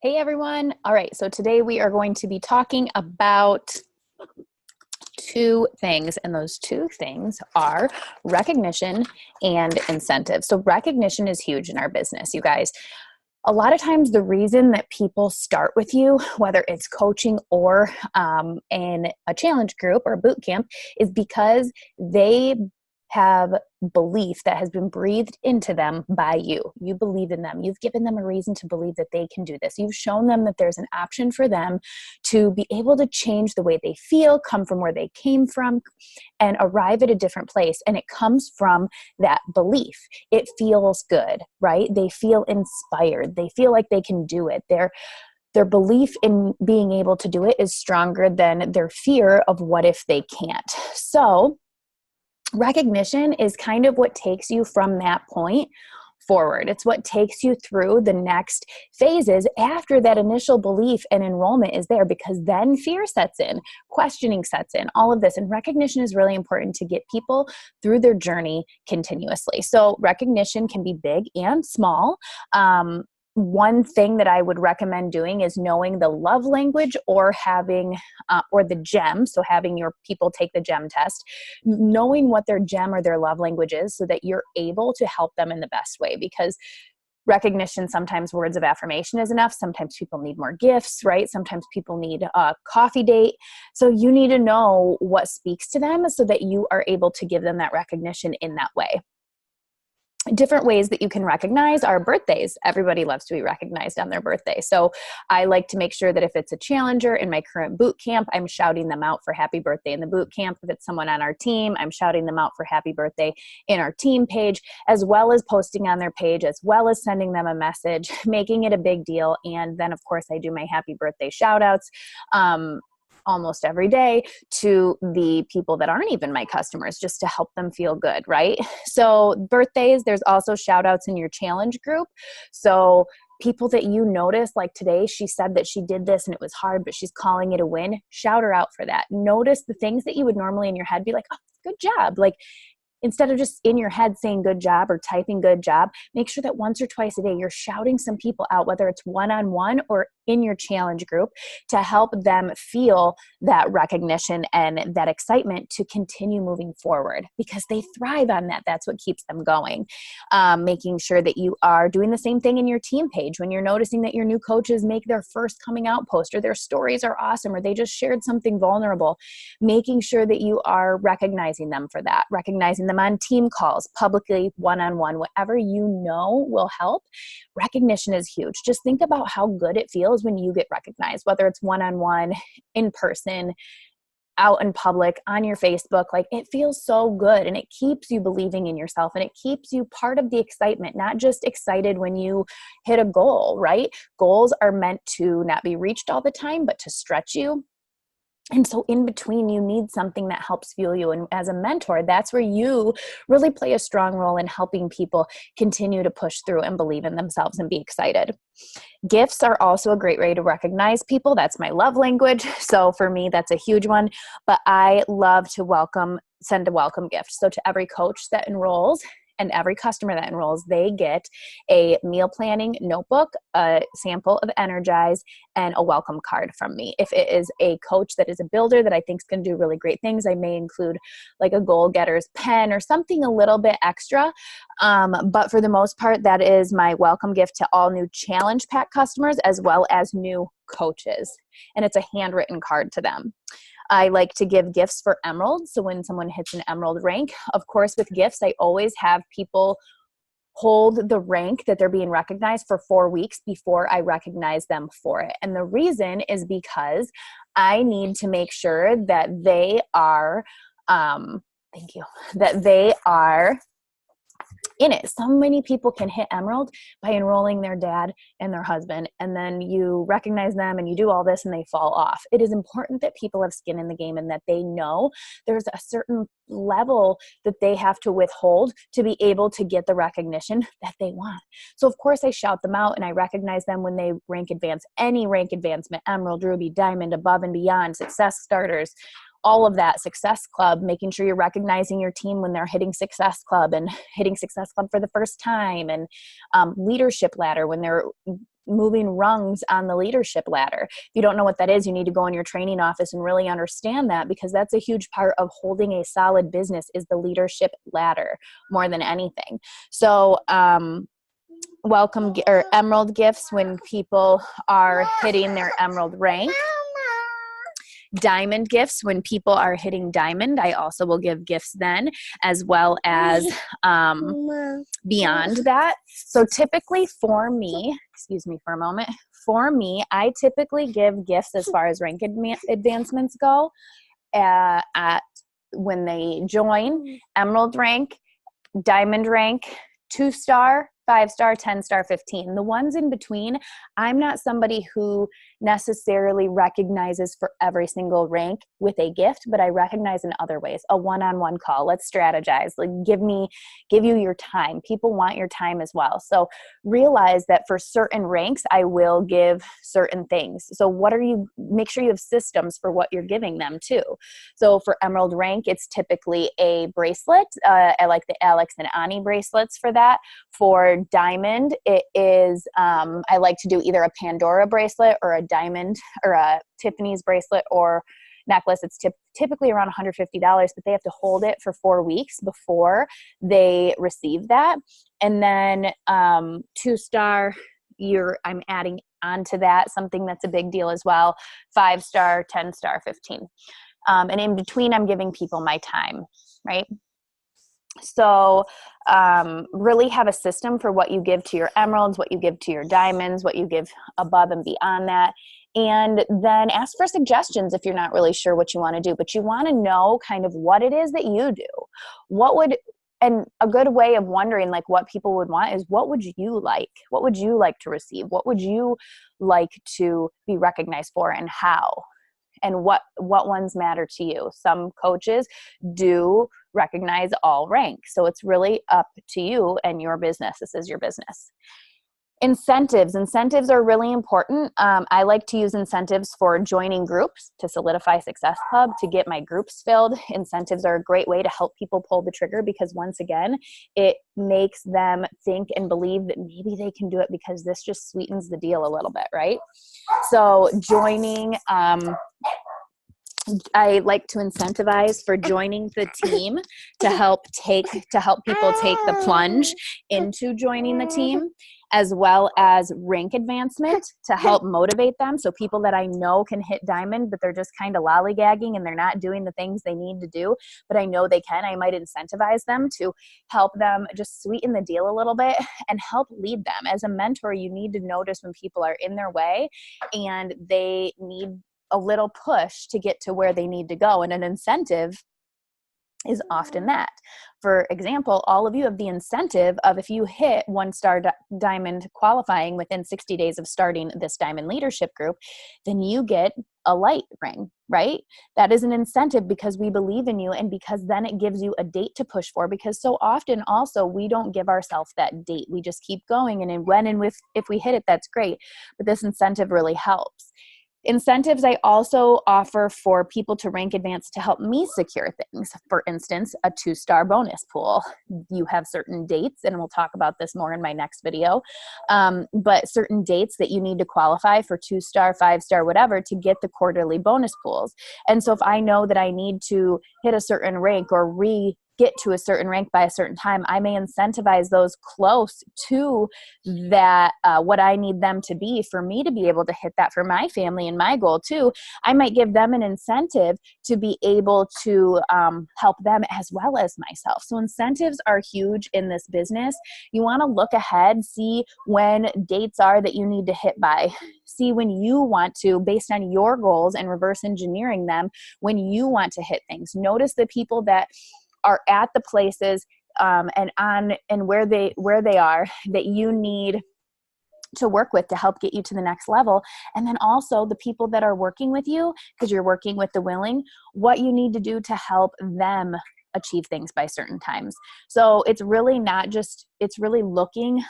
Hey everyone. All right, so today we are going to be talking about two things, and those two things are recognition and incentive. So, recognition is huge in our business, you guys. A lot of times, the reason that people start with you, whether it's coaching or in a challenge group or a boot camp, is because they have belief that has been breathed into them by you. You believe in them. You've given them a reason to believe that they can do this. You've shown them that there's an option for them to be able to change the way they feel, come from where they came from, and arrive at a different place. And it comes from that belief. It feels good, right? They feel inspired. They feel like they can do it. Their belief in being able to do it is stronger than their fear of what if they can't. So, recognition is kind of what takes you from that point forward. It's what takes you through the next phases after that initial belief and enrollment is there, because then fear sets in, questioning sets in, all of this. And recognition is really important to get people through their journey continuously. So recognition can be big and small. One thing that I would recommend doing is knowing the love language or having, or the GEM, so having your people take the GEM test, knowing what their GEM or their love language is so that you're able to help them in the best way. Because recognition, sometimes words of affirmation is enough. Sometimes people need more gifts, right? Sometimes people need a coffee date. So you need to know what speaks to them so that you are able to give them that recognition in that way. Different ways that you can recognize are birthdays. Everybody loves to be recognized on their birthday. So I like to make sure that if it's a challenger in my current boot camp, I'm shouting them out for happy birthday in the boot camp. If it's someone on our team, I'm shouting them out for happy birthday in our team page, as well as posting on their page, as well as sending them a message, making it a big deal. And then, of course, I do my happy birthday shout outs. Almost every day to the people that aren't even my customers, just to help them feel good, right? So birthdays, there's also shout outs in your challenge group. So people that you notice, like today, she said that she did this and it was hard, but she's calling it a win. Shout her out for that. Notice the things that you would normally in your head be like, oh, good job. Like, instead of just in your head saying good job or typing good job, make sure that once or twice a day you're shouting some people out, whether it's one-on-one or in your challenge group, to help them feel that recognition and that excitement to continue moving forward, because they thrive on that. That's what keeps them going. Making sure that you are doing the same thing in your team page when you're noticing that your new coaches make their first coming out post, or their stories are awesome, or they just shared something vulnerable. Making sure that you are recognizing them for that, recognizing them on team calls, publicly, one-on-one, whatever you know will help. Recognition is huge. Just think about how good it feels when you get recognized, whether it's one-on-one, in person, out in public, on your Facebook. Like, it feels so good, and it keeps you believing in yourself, and it keeps you part of the excitement, not just excited when you hit a goal, right? Goals are meant to not be reached all the time, but to stretch you. And so in between, you need something that helps fuel you. And as a mentor, that's where you really play a strong role in helping people continue to push through and believe in themselves and be excited. Gifts are also a great way to recognize people. That's my love language. So for me, that's a huge one. But I love to send a welcome gift. So to every coach that enrolls, and every customer that enrolls, they get a meal planning notebook, a sample of Energize, and a welcome card from me. If it is a coach that is a builder that I think is going to do really great things, I may include like a goal getter's pen or something a little bit extra. But for the most part, that is my welcome gift to all new Challenge Pack customers, as well as new coaches. And it's a handwritten card to them. I like to give gifts for emeralds. So when someone hits an emerald rank, of course, with gifts, I always have people hold the rank that they're being recognized for 4 weeks before I recognize them for it. And the reason is because I need to make sure that they are, that they are in it. So many people can hit emerald by enrolling their dad and their husband, and then you recognize them and you do all this and they fall off. It is important that people have skin in the game and that they know there's a certain level that they have to withhold to be able to get the recognition that they want. So of course I shout them out and I recognize them when they rank advance, any rank advancement, emerald, ruby, diamond, above and beyond, success starters, all of that, Success Club, making sure you're recognizing your team when they're hitting Success Club and hitting Success Club for the first time, and leadership ladder when they're moving rungs on the leadership ladder. If you don't know what that is, you need to go in your training office and really understand that, because that's a huge part of holding a solid business is the leadership ladder more than anything. So, welcome or emerald gifts when people are hitting their emerald rank. Diamond gifts when people are hitting diamond. I also will give gifts then, as well as beyond that. So typically for me, excuse me for a moment, for me, I typically give gifts as far as rank advancements go at when they join emerald rank, diamond rank, 2-star, 5-star, 10-star, 15. The ones in between, I'm not somebody who necessarily recognizes for every single rank with a gift, but I recognize in other ways. A one-on-one call. Let's strategize. Like give you your time. People want your time as well. So realize that for certain ranks, I will give certain things. So make sure you have systems for what you're giving them too. So for emerald rank, it's typically a bracelet. I like the Alex and Ani bracelets for that. For diamond, it is, I like to do either a Pandora bracelet or a diamond or a Tiffany's bracelet or necklace. It's typically around $150, but they have to hold it for 4 weeks before they receive that. And then 2-star, I'm adding onto that something that's a big deal as well. 5-star, 10-star, 15. And in between, I'm giving people my time, right? So really have a system for what you give to your emeralds, what you give to your diamonds, what you give above and beyond that. And then ask for suggestions if you're not really sure what you want to do, but you want to know kind of what it is that you do. And a good way of wondering like what people would want is what would you like? What would you like to receive? What would you like to be recognized for and how? And what ones matter to you? Some coaches do recognize all ranks. So it's really up to you and your business. This is your business. Incentives. Incentives are really important. I like to use incentives for joining groups to solidify Success Club, to get my groups filled. Incentives are a great way to help people pull the trigger because once again, it makes them think and believe that maybe they can do it because this just sweetens the deal a little bit, right? So joining, I like to incentivize for joining the team to help people take the plunge into joining the team, as well as rank advancement to help motivate them. So people that I know can hit diamond, but they're just kind of lollygagging and they're not doing the things they need to do, but I know they can. I might incentivize them to help them just sweeten the deal a little bit and help lead them. As a mentor, you need to notice when people are in their way and they need a little push to get to where they need to go. And an incentive is often that. For example, all of you have the incentive of if you hit 1-star diamond qualifying within 60 days of starting this diamond leadership group, then you get a light ring, right? That is an incentive because we believe in you and because then it gives you a date to push for, because so often also we don't give ourselves that date. We just keep going and if we hit it, that's great. But this incentive really helps. Incentives I also offer for people to rank advance to help me secure things. For instance, a 2-star bonus pool. You have certain dates, and we'll talk about this more in my next video, but certain dates that you need to qualify for 2-star, 5-star, whatever, to get the quarterly bonus pools. And so if I know that I need to hit a certain rank or get to a certain rank by a certain time, I may incentivize those close to that, what I need them to be for me to be able to hit that for my family and my goal too. I might give them an incentive to be able to help them as well as myself. So incentives are huge in this business. You want to look ahead, see when dates are that you need to hit by, see when you want to, based on your goals and reverse engineering them, when you want to hit things. Notice the people that are at the places and where they are that you need to work with to help get you to the next level. And then also the people that are working with you, because you're working with the willing, what you need to do to help them achieve things by certain times. So it's really not just it's really looking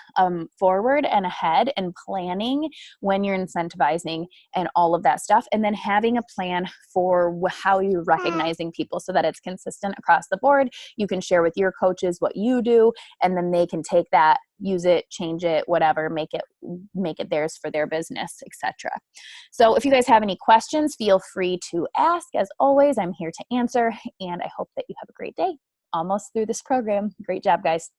forward and ahead and planning when you're incentivizing and all of that stuff. And then having a plan for how you're recognizing people so that it's consistent across the board. You can share with your coaches what you do, and then they can take that, use it, change it, whatever, make it theirs for their business, etc. So if you guys have any questions, feel free to ask. As always, I'm here to answer, and I hope that you have a great day. Almost through this program. Great job, guys.